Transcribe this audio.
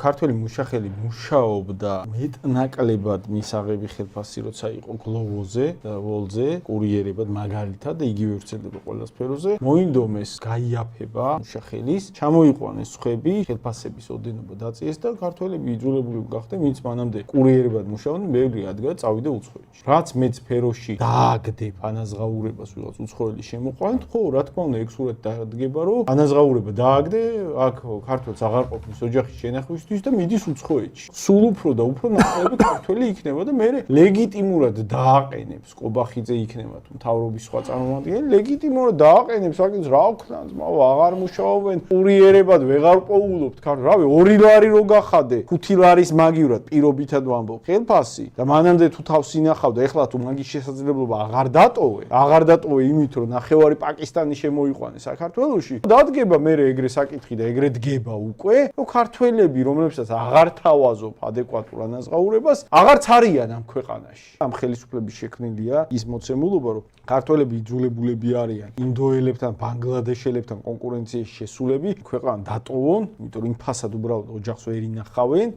ქართველი მუშახელი მუშაობდა მეტნაკლებად მისაღები ხელფასი როცა იყო გლოვოზე და ვოლზე კურიერებად მაგალითად და იგივე ვრცელდება ყველა სფეროზე მოინდომეს გაიაფება მუშახელის ჩამოიყვანეს ხვები ხელფასების ოდენობა დაწიეს და ქართველები იძულებული გახდნენ ვინც მანამდე კურიერებად მუშაობდნენ ბევრი ადგა წავიდა უცხოეთში რაც მეც სფეროში დააგდებ ანაზღაურებას ვიღაც უცხოელი შემოყვანით ხო რა თქმა უნდა ეგ სურათი დადგება რომ ანაზღაურება დააგდე აქ ქართველს აღარ ყოფნის ოჯახის შენახვისთვის და მიდის უცხოეთში სულ უფრო და უფრო ნაკლები ქართველი იქნება და მე ლეგიტიმურად დააყენებს კობახიძე იქნება თუ მთავრობის სხვა წარმომადგენელი ლეგიტიმურად დააყენებს საკითხს რა ვქნა ძმაო აღარ მუშაობენ კურიერებად ვეღარ პოულობთ რავი 2 ლარი რო გახადე 5 ლარის მაგივრად პირობითად ვამბობ ხელფასი და მანამდე თუ თავს ინახავდა ეხლა თუ მაგის შესაძლებლობა აღარ დატოვე იმით რომ ნახევარი პაკისტანი შემოიყვანეს საქართველოში დადგება მე ეგრე საკითხი და ეგრე დგება უკვე რომ ქართველები რომლებსაც აღარ თავაზობ ადეკვატურ ანაზღაურებას აღარც არიან ამ ქვეყანაში ამ ხელისუფლების შექმნილია ის მოცემულობა რომ ქართველები იძულებულები არიან ინდოელებთან ბანგლადეშელებთან კონკურენციაში შესულები ქვეყანა დატოვონ იმიტომ რომ იმ ფასად უბრალოდ ოჯახს ვერ ინახავენ